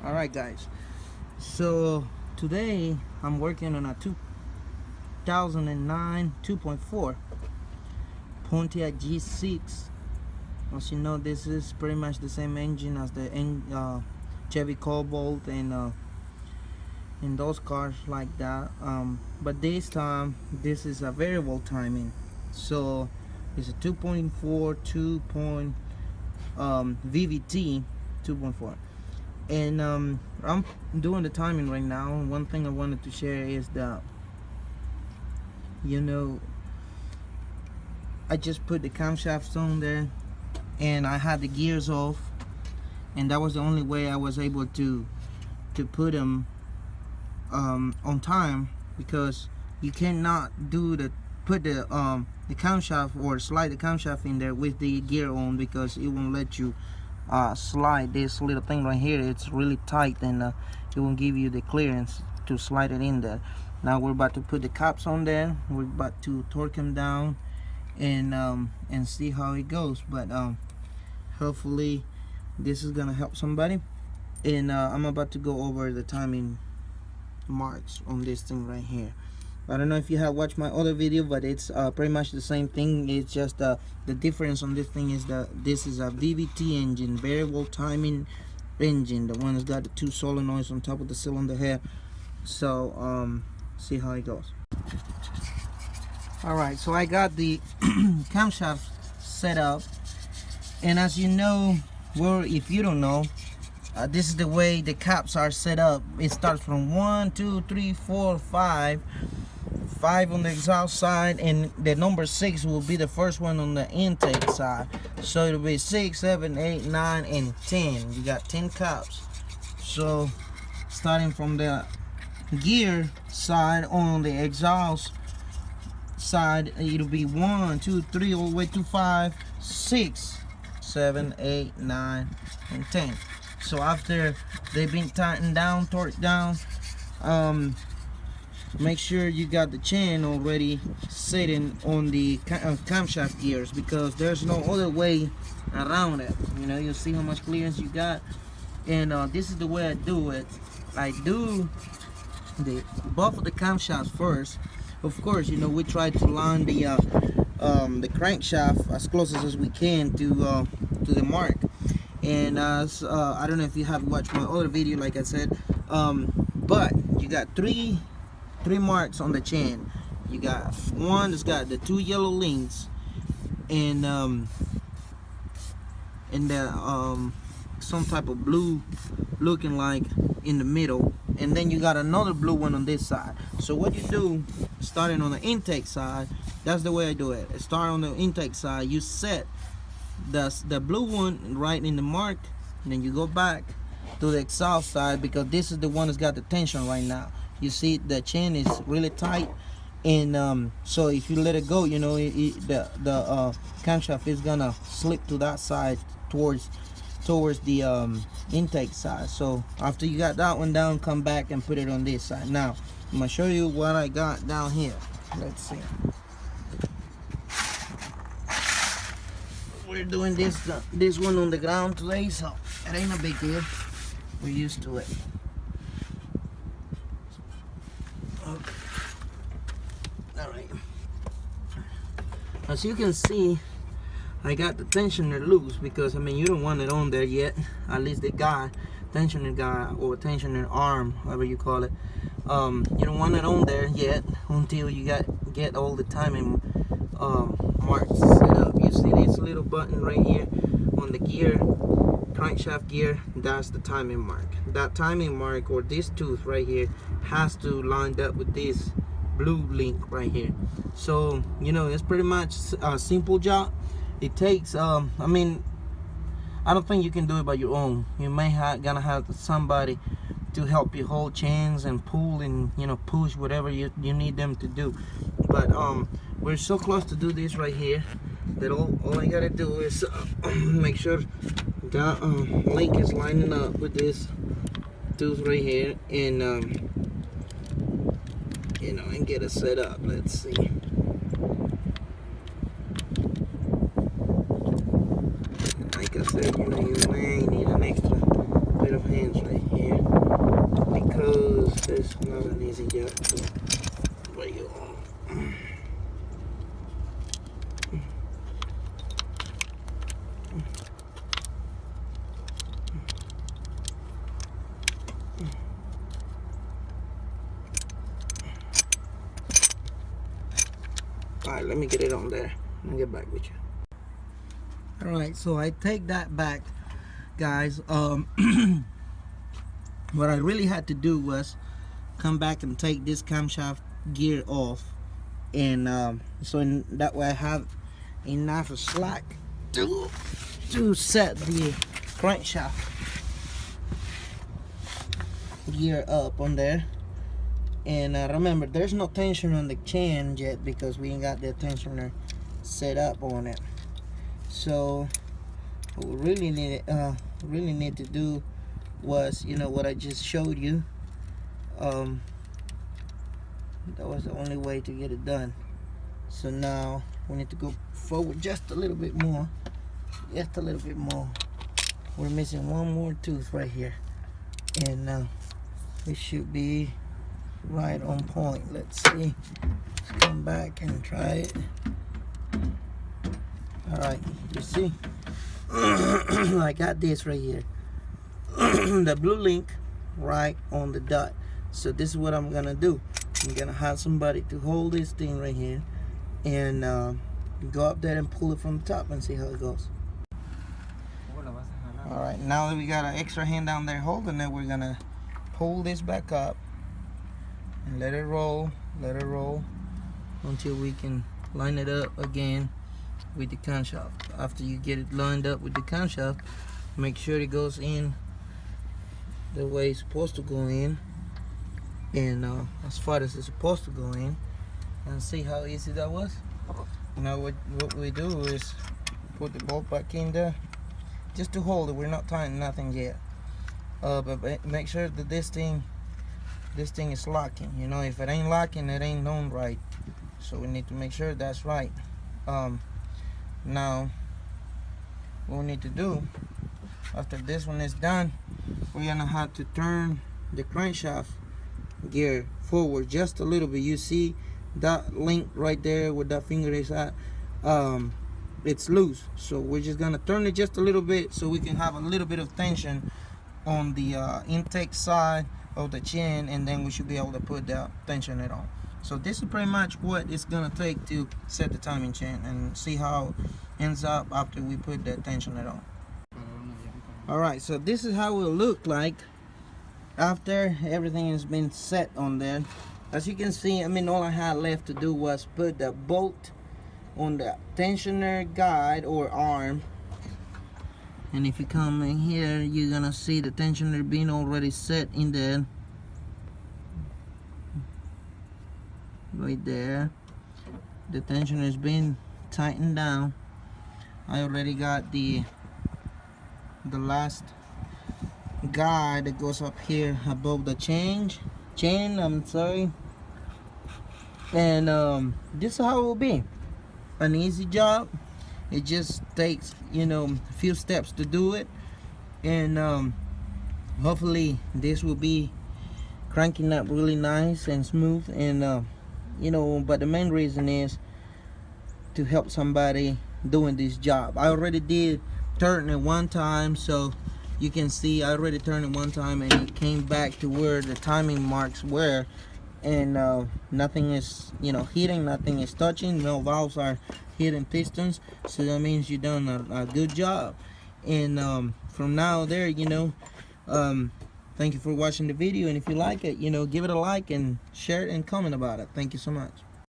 Alright guys, so today I'm working on a 2009 2.4 Pontiac G6. As you know, this is pretty much the same engine as the CHEVY Cobalt and in those cars like that, but this time this is a variable timing, so it's a 2.4 VVT 2.4, and I'm doing the timing right now. One thing I wanted to share is that, you know, I just put the camshafts on there and I had the gears off, and that was the only way I was able to put them on time, because you cannot put the camshaft or slide the camshaft in there with the gear on, because it won't let you slide this little thing right here. It's really tight, and it won't give you the clearance to slide it in there. Now we're about to put the caps on there. We're about to torque them down and see how it goes, but hopefully this is gonna help somebody. And I'm about to go over the timing marks on this thing right here. I don't know if you have watched my other video, but it's pretty much the same thing. It's just the difference on this thing is that this is a VVT engine, variable timing engine, the one that's got the 2 solenoids on top of the cylinder head. So see how it goes. Alright, so I got the camshaft set up, and as you know, well, if you don't know, this is the way the caps are set up. It starts from 1, 2, 3, 4, 5 on the exhaust side, and the number 6 will be the first one on the intake side. So it'll be 6, 7, 8, 9, and 10. You got 10 caps. So starting from the gear side on the exhaust side, it'll be 1, 2, 3 all the way to 5, 6, 7, 8, 9, and 10. So after they've been tightened down, torqued down, make sure you got the chain already sitting on the camshaft gears, because there's no other way around it. You know, you'll see how much clearance you got, and this is the way I do it. I do both of the camshafts first. Of course, you know, we try to line the crankshaft as close as we can to the mark. And I don't know if you have watched my other video, like I said, but you got three marks on the chain. You got one that's got the 2 yellow links, and some type of blue looking like in the middle, and then you got another blue one on this side. So what you do, starting on the intake side, that's the way I do it. Start on the intake side, you set the blue one right in the mark, and then you go back to the exhaust side, because this is the one that's got the tension right now. You see the chain is really tight, and so if you let it go, you know, the camshaft is gonna slip to that side towards the intake side. So after you got that one down, come back and put it on this side. Now I'm gonna show you what I got down here. Let's see. We're doing this one on the ground today, so it ain't a big deal. We're used to it. Okay. All right. As you can see, I got the tensioner loose, because I mean, you don't want it on there yet. At least the tensioner guy or tensioner arm, however you call it. You don't want it on there yet until you get all the timing marks set up. You see this little button right here on the gear, crankshaft gear, that's the timing mark. That timing mark, or this tooth right here, has to line up with this blue link right here. So, you know, it's pretty much a simple job. It takes I mean, I don't think you can do it by your own. You may gonna have somebody to help you hold chains and pull and, you know, push whatever you need them to do. But we're so close to do this right here that all I gotta do is make sure that link is lining up with this tooth right here, and you know, and get it set up. Let's see. Like I said, you know, you may need an extra pair of hands right here. yet. So where you on? Alright, let me get it on there. I'll get back with you. Alright, so I take that back, guys. What I really had to do was come back and take this camshaft gear off, and so that way I have enough slack to set the crankshaft gear up on there. And remember, there's no tension on the chain yet because we ain't got the tensioner set up on it. So what we really need to do was, you know, what I just showed you. That was the only way to get it done. So now we need to go forward just a little bit more. Just a little bit more. We're missing one more tooth right here, and it should be right on point. Let's see. Let's come back and try it. Alright, you see? I got this right here. The blue link right on the dot. So this is what I'm gonna do. I'm gonna have somebody to hold this thing right here and go up there and pull it from the top and see how it goes. Alright, now that we got an extra hand down there holding it, we're gonna pull this back up and let it roll until we can line it up again with the camshaft. After you get it lined up with the camshaft, make sure it goes in the way it's supposed to go in, and as far as it's supposed to go in, and see how easy that was. Now what we do is put the bolt back in there just to hold it. We're not tying nothing yet, but make sure that this thing is locking. You know, if it ain't locking, it ain't known right. So we need to make sure that's right. Now what we need to do after this one is done, we're gonna have to turn the crankshaft gear forward just a little bit. You see that link right there where that finger is at? It's loose, so we're just gonna turn it just a little bit so we can have a little bit of tension on the intake side of the chain, and then we should be able to put the tensioner on. So this is pretty much what it's gonna take to set the timing chain, and see how it ends up after we put the tensioner on. Alright, so this is how it will look like after everything has been set on there. As you can see, I mean, all I had left to do was put the bolt on the tensioner guide or arm, and if you come in here, you're gonna see the tensioner being already set in there, right there. The tensioner is being tightened down. I already got the last guide that goes up here above the chain, I'm sorry. And this is how it will be. An easy job. It just takes, you know, a few steps to do it, and hopefully this will be cranking up really nice and smooth, and you know, but the main reason is to help somebody doing this job. I already did turn it one time, so you can see I already turned it one time and it came back to where the timing marks were, and nothing is, you know, hitting, nothing is touching, no valves are hitting pistons, so that means you've done a good job. And from now there, you know, thank you for watching the video, and if you like it, you know, give it a like and share it and comment about it. Thank you so much.